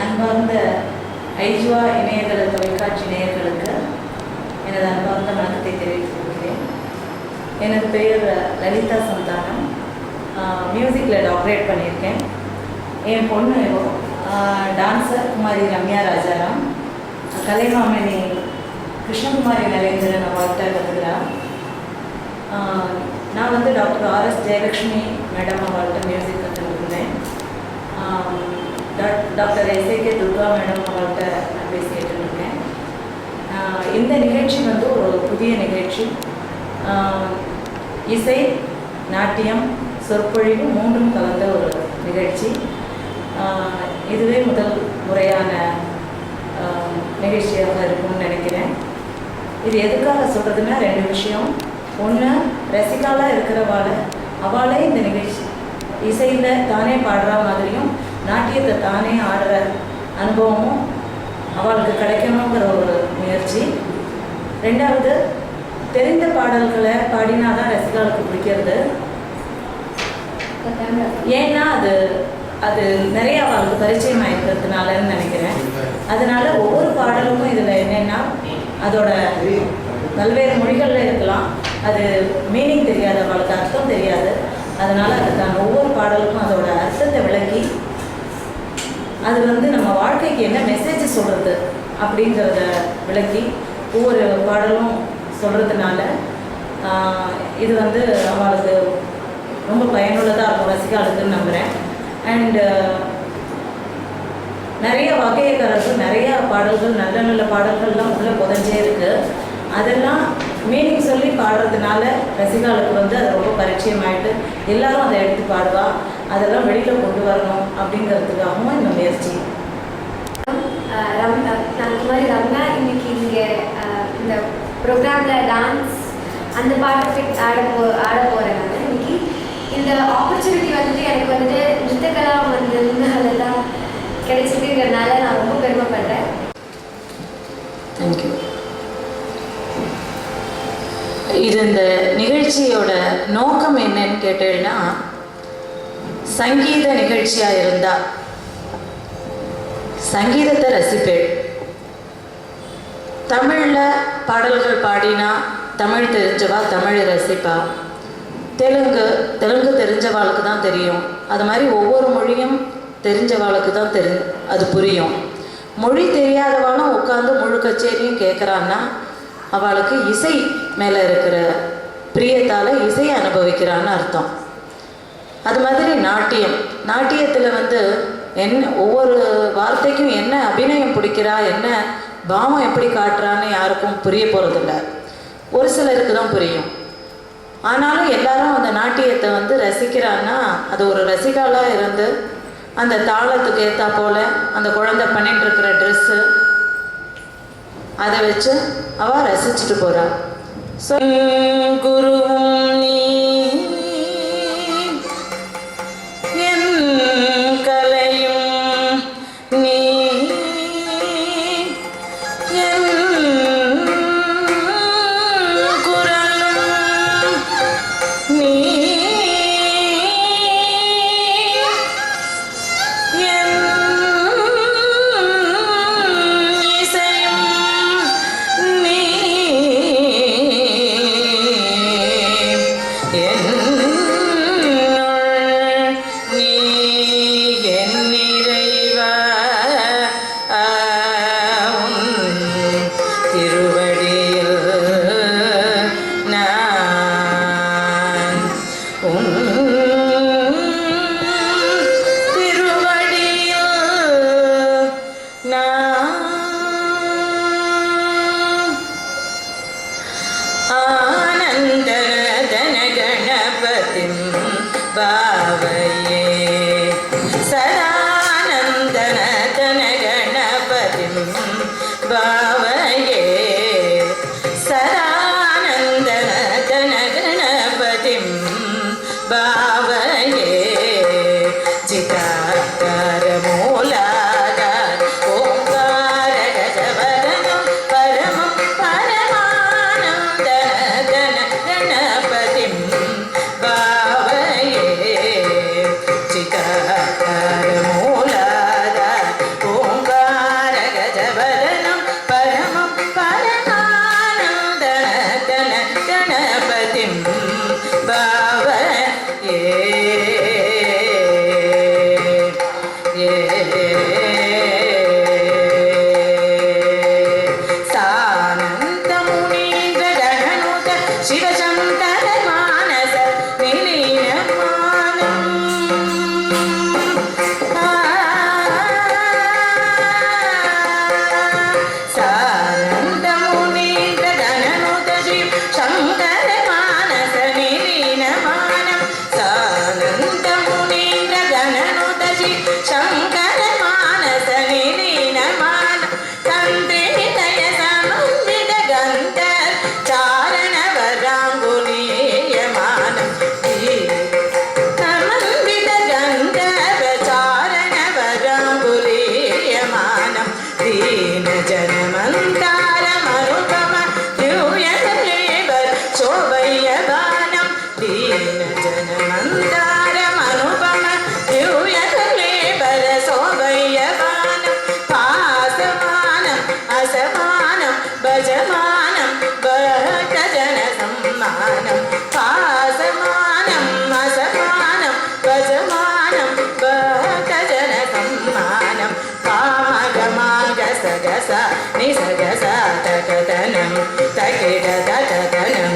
அன்பார்ந்த ஐஜுவா இணையதள தொலைக்காட்சி நேயர்களுக்கு எனது அன்பார்ந்த வணக்கத்தை தெரிவித்துக் கொள்கிறேன். எனது பெயர் லலிதா சந்தானம். மியூசிக்கில் டாக்டரேட் பண்ணியிருக்கேன். என் பொண்ணு டான்ஸர் குமாரி ரம்யா ராஜாராம், கலைமாமணி கிருஷ்ணகுமாரி நரேந்திரன் அவார்ட்டை கற்றுக்கிறான். நான் வந்து டாக்டர் ஆர்எஸ் ஜெயலக்ஷ்மி மேடம் அவார்ட்டை மியூசிக் கற்றுருந்தேன். டாக்டர் எஸ்ஏகே துர்கா மேடம் அவார்ட்டை நான் பேசிக்கிட்டு இருக்கேன். இந்த நிகழ்ச்சி வந்து ஒரு புதிய நிகழ்ச்சி. இசை, நாட்டியம், சொற்பொழிவு மூன்றும் கலந்த ஒரு நிகழ்ச்சி. இதுவே முதல் முறையான நிகழ்ச்சியாக இருக்கும்னு நினைக்கிறேன். இது எதுக்காக சொல்கிறதுன்னா ரெண்டு விஷயம். ஒன்று, ரசிகாலாக அவளே இந்த நிகழ்ச்சி இசையில் தானே பாடுற மாதிரியும் நாட்டியத்தை தானே ஆடுற அனுபவமும் அவளுக்கு கிடைக்கணுங்கிற ஒரு முயற்சி. ரெண்டாவது, தெரிந்த பாடல்களை பாடினாதான் ரசிகாலுக்கு பிடிக்கிறது. ஏன்னா அது நிறைய அவளுக்கு பரிச்சயமாக இருக்கிறதுனாலன்னு நினைக்கிறேன். அதனால ஒவ்வொரு பாடலும் இதில் என்னென்னா அதோட பல்வேறு மொழிகளில் இருக்கலாம். அது மீனிங் தெரியாது, அவளுக்கு அர்த்தம் தெரியாது. அதனால் அதுக்கான ஒவ்வொரு பாடலுக்கும் அதோட அர்த்தத்தை விளக்கி அது வந்து நம்ம வாழ்க்கைக்கு என்ன மெசேஜ் சொல்கிறது அப்படிங்கிறத விளக்கி ஒவ்வொரு பாடலும் சொல்கிறதுனால இது வந்து அவளுக்கு ரொம்ப பயனுள்ளதாக இருக்கும் ரசிகாளுக்குன்னு நம்புகிறேன். அண்டு நிறைய வகையக்காரர்கள் நிறையா பாடல்கள், நல்ல நல்ல பாடல்கள்லாம் உள்ளே புதஞ்சே இருக்குது. அதெல்லாம் மீனிங் சொல்லி பாடுறதுனால ரசிகாளுக்கு வந்து அது ரொம்ப பரிச்சயமாயிட்டு எல்லாரும் அதை எடுத்து பாடுவா. அதெல்லாம் வெளியில் கொண்டு வரணும் அப்படிங்கிறதுக்காகவும் இந்த முயற்சி. நான் குமாரி ரம்யா இன்னைக்கு இங்கே இந்த ப்ரோக்ராமில் டான்ஸ் அந்த பாட்டை ஆட போகிறேன். நான் இன்னைக்கு இந்த ஆப்பர்ச்சுனிட்டி வந்துட்டு எனக்கு வந்துட்டு நிருத்தகலா அதெல்லாம் கிடைச்சிருக்குங்கிறதுனால நான் ரொம்ப பெருமைப்படுறேன். தேங்க்யூ. இது இந்த நிகழ்ச்சியோட நோக்கம் என்னன்னு கேட்டேன்னா, சங்கீத நிகழ்ச்சியாக இருந்தால் சங்கீதத்தை ரசிப்பேன். தமிழில் பாடல்கள் பாடினா தமிழ் தெரிஞ்சவா தமிழை ரசிப்பா. தெலுங்கு தெரிஞ்சவாளுக்கு தான் தெரியும். அது மாதிரி ஒவ்வொரு மொழியும் தெரிஞ்சவாளுக்கு தான் அது புரியும். மொழி தெரியாதவாளும் உட்காந்து முழு கச்சேரியும் கேட்குறான்னா அவளுக்கு இசை மேலே இருக்கிற பிரியத்தால் இசையை அனுபவிக்கிறான்னு அர்த்தம். அது மாதிரி நாட்டியத்தில் வந்து ஒவ்வொரு வார்த்தைக்கும் என்ன அபிநயம் பிடிக்கிறா, என்ன பாவம் எப்படி காட்டுறான்னு யாருக்கும் புரிய போகிறதில்ல. ஒரு சிலருக்கு தான் புரியும். ஆனாலும் எல்லாரும் அந்த நாட்டியத்தை வந்து ரசிக்கிறான்னா அது ஒரு ரசிகாலாக இருந்து அந்த தாளத்துக்கு ஏற்றா போல் அந்த குழந்தை பண்ணிட்டு இருக்கிற ட்ரெஸ்ஸு அதை வச்சு அவள் ரசிச்சுட்டு போகிறாள். ஸோ குருவும் நீ என் கலையும் நீ என் குரலும் நீ शिवशङ्कर मानस निलीनमानम् सानन्दमुनीन्द्र गणनुत शिव शङ्कर मानस निलीनमानम् सानन्दमुनीन्द्र गणनुत शिव शङ्कर मानस निलीनमानम् सन्देहय समुद्रित गन्धर्व चारणवराङ्गुलीयमानम् समन्वित गन्धर्व चारणवराङ्गुलीयमानम् दीनजनमन्तारमनुपम दिव्यलेबर शोभयमानम् दीनजनमन्तारमनुपम दिव्यलेबर शोभयमानम् पासमानम् असमानं भजमानं भक्तजनसम्मानं पासमानम् असमानं भजमानं भक्तजनसम्मानं पामगमागसगस निसगस तकतनं तकिडदतनं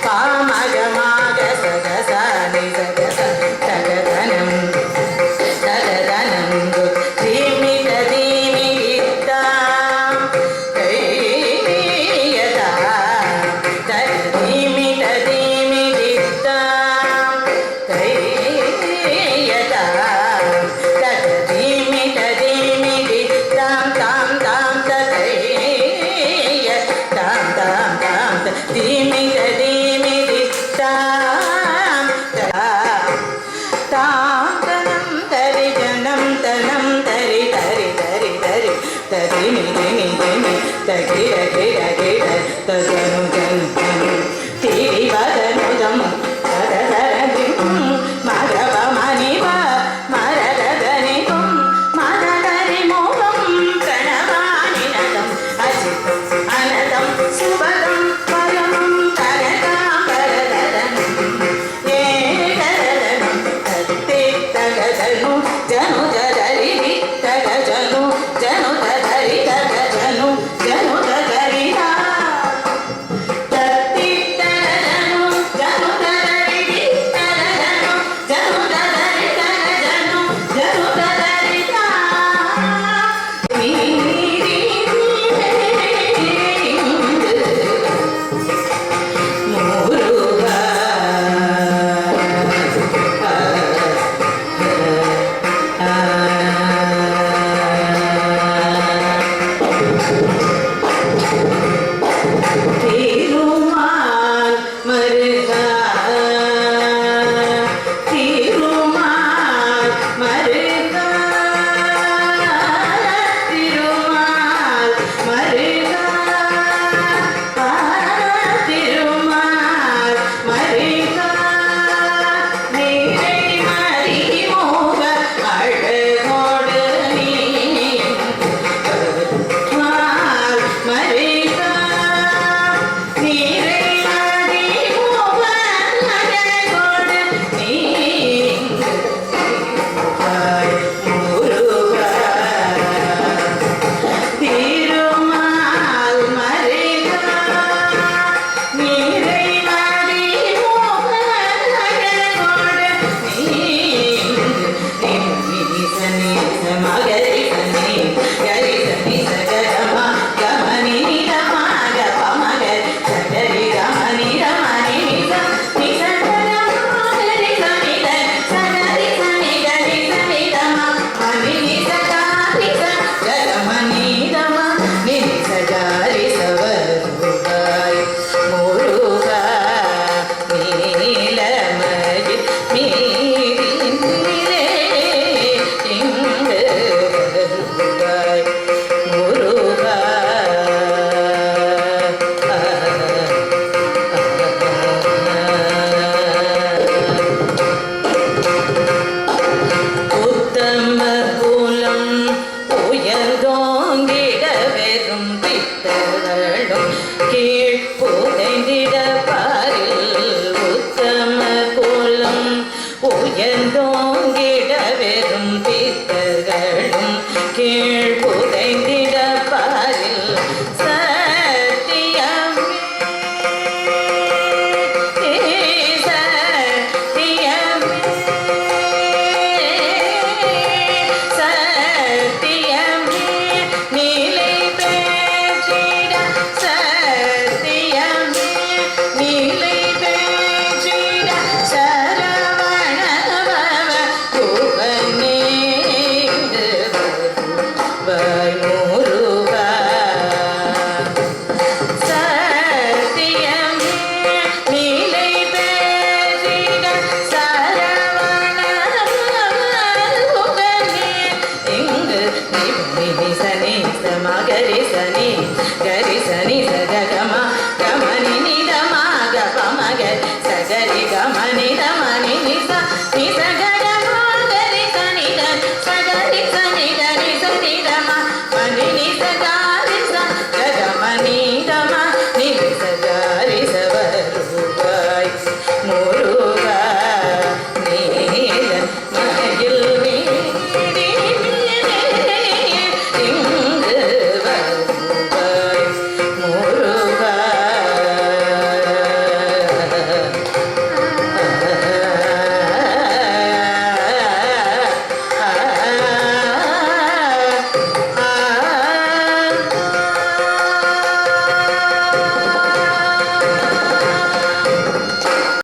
पामगमागसगस निसगस तकतनं तकतनं धीमित धीमिता तरी